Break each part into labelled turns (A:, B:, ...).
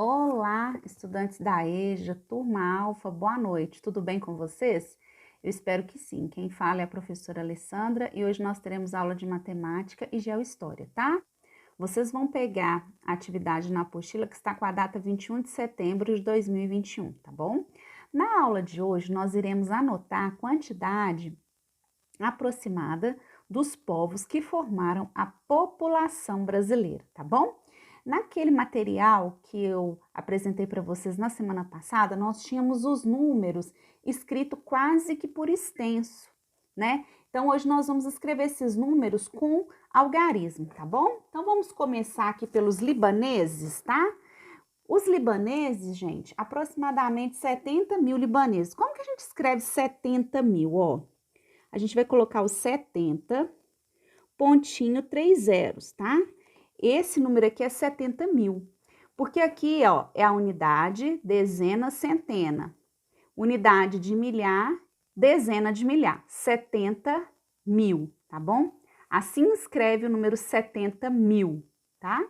A: Olá, estudantes da EJA, turma Alfa, boa noite. Tudo bem com vocês? Eu espero que sim. Quem fala é a professora Alessandra e hoje nós teremos aula de matemática e geohistória, tá? Vocês vão pegar a atividade na apostila que está com a data 21 de setembro de 2021, tá bom? Na aula de hoje nós iremos anotar a quantidade aproximada dos povos que formaram a população brasileira, tá bom? Naquele material que eu apresentei para vocês na semana passada, nós tínhamos os números escrito quase que por extenso, né? Então, hoje nós vamos escrever esses números com algarismo, tá bom? Então, vamos começar aqui pelos libaneses, tá? Os libaneses, gente, aproximadamente 70 mil libaneses. Como que a gente escreve 70 mil, ó? A gente vai colocar o 70, pontinho, 3 zeros, tá? Esse número aqui é 70 mil, porque aqui, ó, é a unidade, dezena, centena. Unidade de milhar, dezena de milhar, 70 mil, tá bom? Assim escreve o número 70 mil, tá?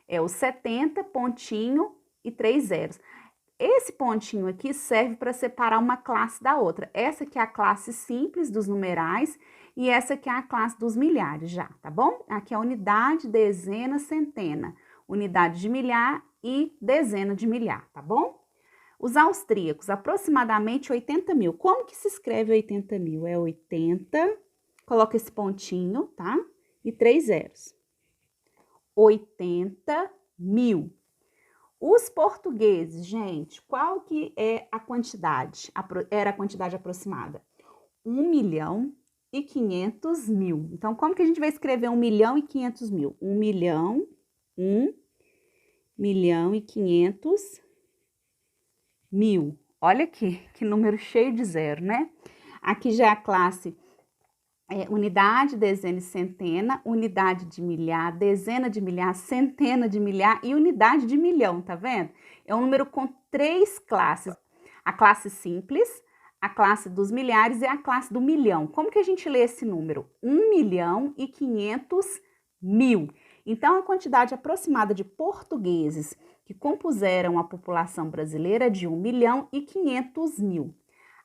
A: É o 70, pontinho e 3 zeros. Esse pontinho aqui serve para separar uma classe da outra. Essa aqui é a classe simples dos numerais e essa aqui é a classe dos milhares já, tá bom? Aqui é a unidade, dezena, centena, unidade de milhar e dezena de milhar, tá bom? Os austríacos, aproximadamente 80 mil. Como que se escreve 80 mil? É 80, coloca esse pontinho, tá? E 3 zeros. 80 mil. Os portugueses, gente, qual que é a quantidade? Era a quantidade aproximada? 1.500.000. Então, como que a gente vai escrever 1.500.000? 1.500.000. Olha aqui, que número cheio de zero, né? Aqui já é a classe unidade, dezena e centena, unidade de milhar, dezena de milhar, centena de milhar e unidade de milhão, tá vendo? É um número com 3 classes. A classe simples, a classe dos milhares e a classe do milhão. Como que a gente lê esse número? 1.500.000. Então, a quantidade aproximada de portugueses que compuseram a população brasileira é de 1.500.000.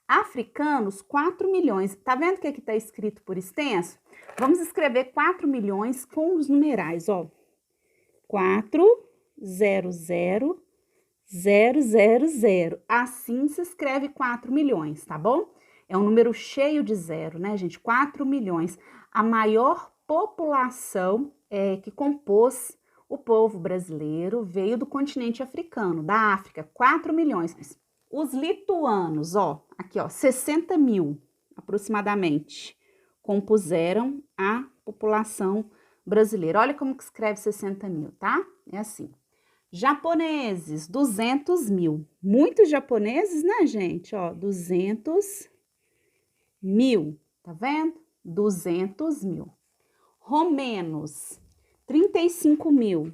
A: Africanos, 4 milhões. Tá vendo que aqui tá escrito por extenso? Vamos escrever 4 milhões com os numerais, ó. 400.000. Assim se escreve 4 milhões, tá bom? É um número cheio de zero, né, gente? 4 milhões. A maior população que compôs o povo brasileiro veio do continente africano, da África, 4 milhões. Os lituanos, ó, aqui, ó, 60 mil, aproximadamente, compuseram a população brasileira. Olha como que escreve 60 mil, tá? É assim. Japoneses, 200 mil. Muitos japoneses, né, gente? Ó, 200 mil, tá vendo? 200 mil. Romenos, 35 mil.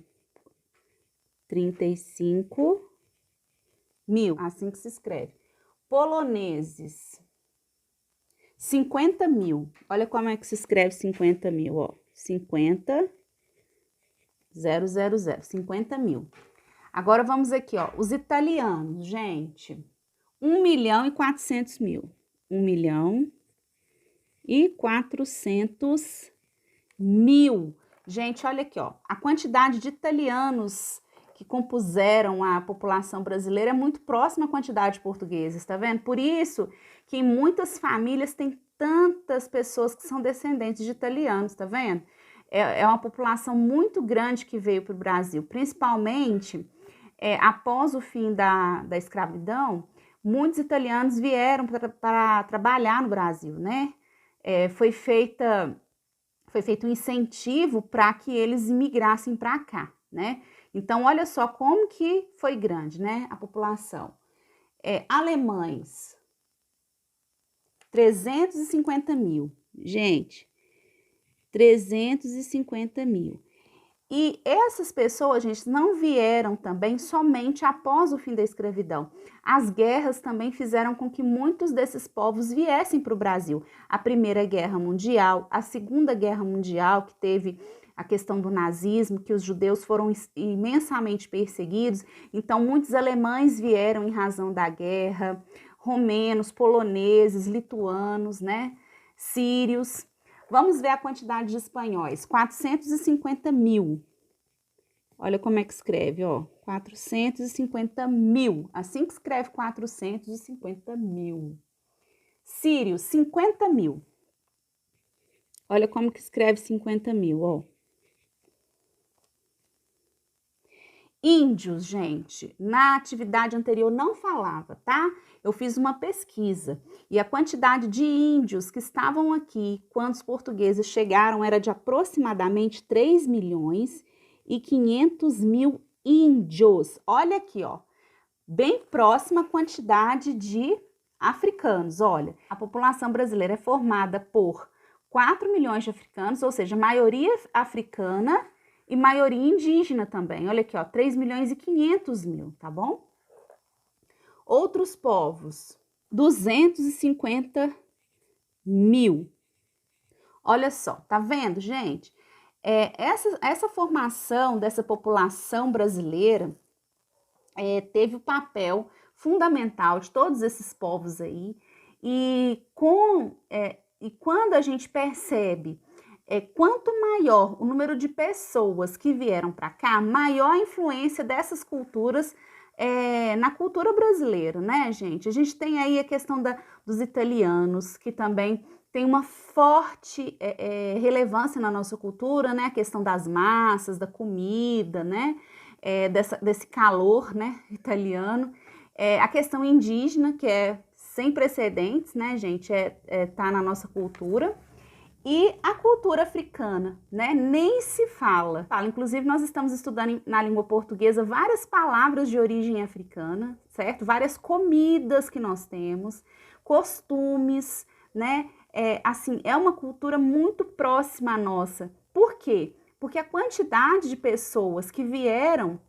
A: 35 mil, assim que se escreve. Poloneses, 50 mil. Olha como é que se escreve 50 mil, ó. 50, 50 mil. Agora vamos aqui, ó. Os italianos, gente. 1.400.000. 1.400.000. Gente, olha aqui, ó. A quantidade de italianos que compuseram a população brasileira é muito próxima à quantidade de portugueses, tá vendo? Por isso que em muitas famílias tem tantas pessoas que são descendentes de italianos, tá vendo? É uma população muito grande que veio para o Brasil, principalmente após o fim da escravidão, muitos italianos vieram para trabalhar no Brasil, né? Foi feito um incentivo para que eles imigrassem para cá, né? Então, olha só como que foi grande, né, a população. Alemães, 350 mil. Gente, 350 mil. E essas pessoas, gente, não vieram também somente após o fim da escravidão. As guerras também fizeram com que muitos desses povos viessem para o Brasil. A Primeira Guerra Mundial, a Segunda Guerra Mundial, que teve a questão do nazismo, que os judeus foram imensamente perseguidos, então muitos alemães vieram em razão da guerra, romenos, poloneses, lituanos, né, sírios. Vamos ver a quantidade de espanhóis, 450 mil. Olha como é que escreve, ó, 450 mil, assim que escreve 450 mil. Sírios, 50 mil. Olha como que escreve 50 mil, ó. Índios, gente, na atividade anterior não falava, tá? Eu fiz uma pesquisa e a quantidade de índios que estavam aqui quando os portugueses chegaram era de aproximadamente 3 milhões e 500 mil índios. Olha aqui, ó, bem próxima a quantidade de africanos. Olha, a população brasileira é formada por 4 milhões de africanos, ou seja, maioria africana e maioria indígena também. Olha aqui, ó, 3 milhões e 500 mil, tá bom? Outros povos, 250 mil. Olha só, tá vendo, gente? Essa formação dessa população brasileira teve o papel fundamental de todos esses povos aí. E quando a gente percebe quanto maior o número de pessoas que vieram para cá, maior a influência dessas culturas na cultura brasileira, né, gente? A gente tem aí a questão dos italianos, que também tem uma forte relevância na nossa cultura, né? A questão das massas, da comida, né? Desse calor, né, italiano. A questão indígena, que é sem precedentes, né, gente? Tá na nossa cultura. E a cultura africana, né? Nem se fala. Inclusive, nós estamos estudando na língua portuguesa várias palavras de origem africana, certo? Várias comidas que nós temos, costumes, né? Assim, é uma cultura muito próxima à nossa. Por quê? Porque a quantidade de pessoas que vieram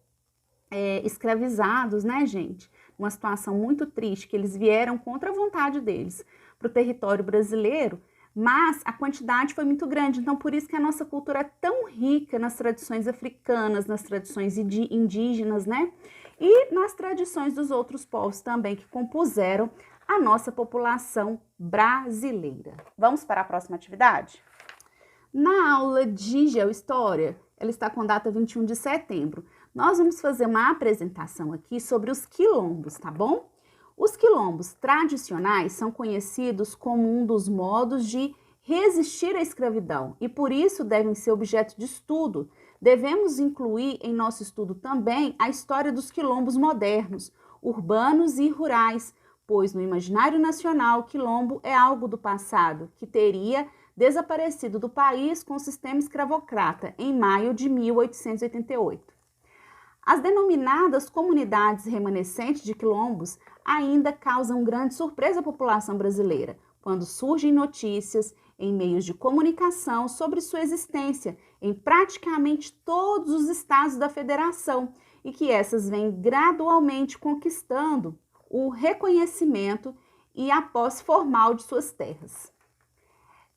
A: escravizados, né, gente? Uma situação muito triste, que eles vieram contra a vontade deles para o território brasileiro, mas a quantidade foi muito grande, então por isso que a nossa cultura é tão rica nas tradições africanas, nas tradições indígenas, né? E nas tradições dos outros povos também que compuseram a nossa população brasileira. Vamos para a próxima atividade? Na aula de Geohistória, ela está com data 21 de setembro, nós vamos fazer uma apresentação aqui sobre os quilombos, tá bom? Os quilombos tradicionais são conhecidos como um dos modos de resistir à escravidão e por isso devem ser objeto de estudo. Devemos incluir em nosso estudo também a história dos quilombos modernos, urbanos e rurais, pois no imaginário nacional o quilombo é algo do passado que teria desaparecido do país com o sistema escravocrata em maio de 1888. As denominadas comunidades remanescentes de quilombos ainda causam grande surpresa à população brasileira, quando surgem notícias em meios de comunicação sobre sua existência em praticamente todos os estados da federação e que essas vêm gradualmente conquistando o reconhecimento e a posse formal de suas terras.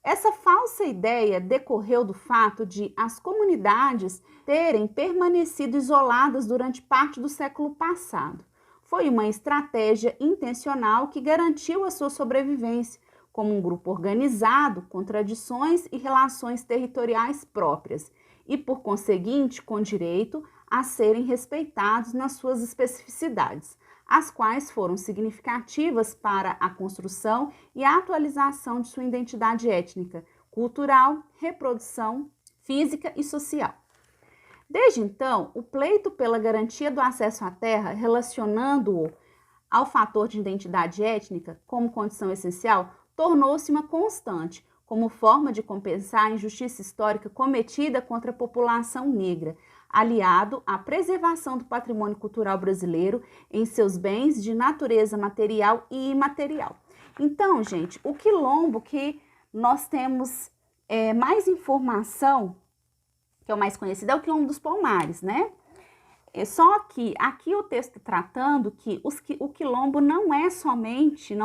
A: Essa falsa ideia decorreu do fato de as comunidades terem permanecido isoladas durante parte do século passado. Foi uma estratégia intencional que garantiu a sua sobrevivência como um grupo organizado, com tradições e relações territoriais próprias e, por conseguinte, com direito a serem respeitados nas suas especificidades, as quais foram significativas para a construção e a atualização de sua identidade étnica, cultural, reprodução, física e social. Desde então, o pleito pela garantia do acesso à terra, relacionando-o ao fator de identidade étnica como condição essencial, tornou-se uma constante, como forma de compensar a injustiça histórica cometida contra a população negra, aliado à preservação do patrimônio cultural brasileiro em seus bens de natureza material e imaterial. Então, gente, o quilombo que nós temos mais informação, que é o mais conhecido, é o quilombo dos Palmares, né? Só que aqui o texto tratando que o quilombo não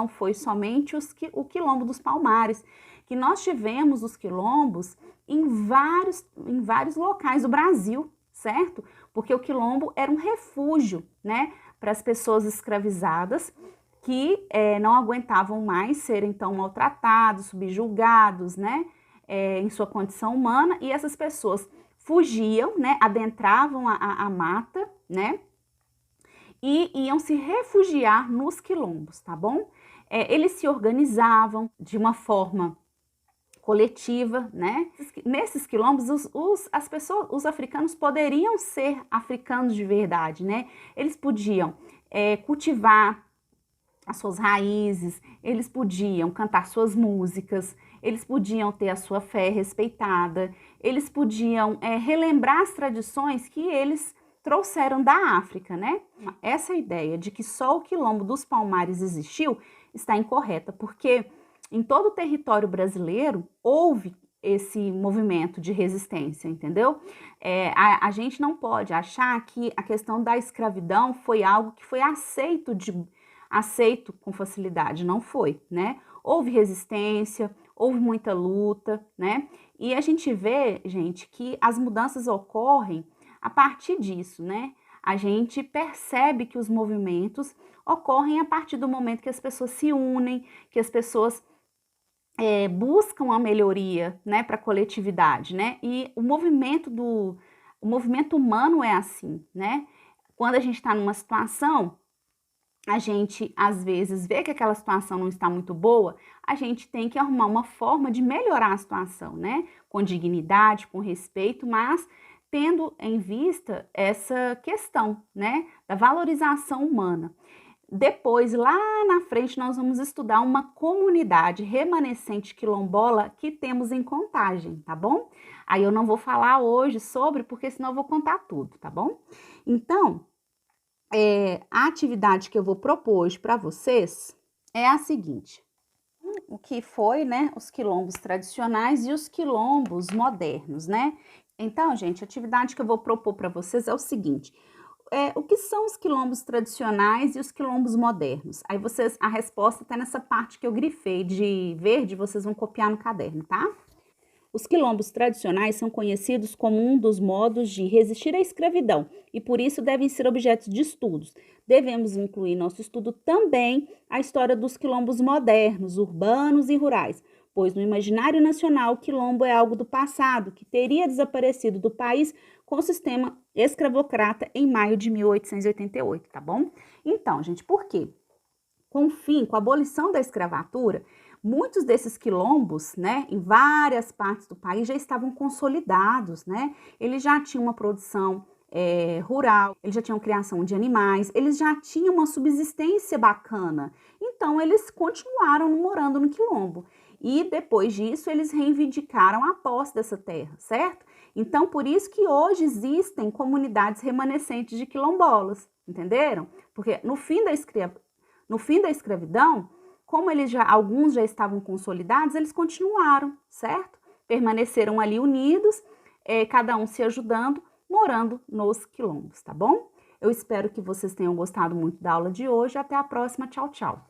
A: foi somente o quilombo dos Palmares, que nós tivemos os quilombos em vários locais do Brasil, certo? Porque o quilombo era um refúgio, né, para as pessoas escravizadas que não aguentavam mais ser então maltratados, subjugados, né, em sua condição humana, e essas pessoas fugiam, né, adentravam a mata, né, e iam se refugiar nos quilombos, tá bom? Eles se organizavam de uma forma coletiva, né? Nesses quilombos, os africanos poderiam ser africanos de verdade, né? Eles podiam cultivar as suas raízes, eles podiam cantar suas músicas, eles podiam ter a sua fé respeitada, eles podiam relembrar as tradições que eles trouxeram da África, né? Essa ideia de que só o quilombo dos Palmares existiu está incorreta, porque em todo o território brasileiro houve esse movimento de resistência, entendeu? A gente não pode achar que a questão da escravidão foi algo que foi aceito com facilidade, não foi, né? Houve resistência, houve muita luta, né? E a gente vê, gente, que as mudanças ocorrem a partir disso, né? A gente percebe que os movimentos ocorrem a partir do momento que as pessoas se unem, que as pessoas buscam a melhoria, né, para a coletividade, né? E o movimento humano é assim, né? Quando a gente está numa situação, a gente às vezes vê que aquela situação não está muito boa, a gente tem que arrumar uma forma de melhorar a situação, né? Com dignidade, com respeito, mas tendo em vista essa questão, né, da valorização humana. Depois, lá na frente, nós vamos estudar uma comunidade remanescente quilombola que temos em Contagem, tá bom? Aí eu não vou falar hoje sobre, porque senão eu vou contar tudo, tá bom? Então, a atividade que eu vou propor hoje para vocês é a seguinte: o que foi, né, os quilombos tradicionais e os quilombos modernos, né? Então, gente, a atividade que eu vou propor para vocês é o seguinte: o que são os quilombos tradicionais e os quilombos modernos? Aí a resposta está nessa parte que eu grifei de verde, vocês vão copiar no caderno, tá? Os quilombos tradicionais são conhecidos como um dos modos de resistir à escravidão e por isso devem ser objetos de estudos. Devemos incluir em nosso estudo também a história dos quilombos modernos, urbanos e rurais, pois no imaginário nacional o quilombo é algo do passado que teria desaparecido do país com o sistema escravocrata em maio de 1888, tá bom? Então, gente, por quê? Com a abolição da escravatura, muitos desses quilombos, né, em várias partes do país já estavam consolidados, né? Eles já tinham uma produção rural, eles já tinham criação de animais, eles já tinham uma subsistência bacana. Então, eles continuaram morando no quilombo. E depois disso, eles reivindicaram a posse dessa terra, certo? Então, por isso que hoje existem comunidades remanescentes de quilombolas, entenderam? Porque no fim da escravidão, como alguns já estavam consolidados, eles continuaram, certo? Permaneceram ali unidos, cada um se ajudando, morando nos quilombos, tá bom? Eu espero que vocês tenham gostado muito da aula de hoje. Até a próxima. Tchau, tchau.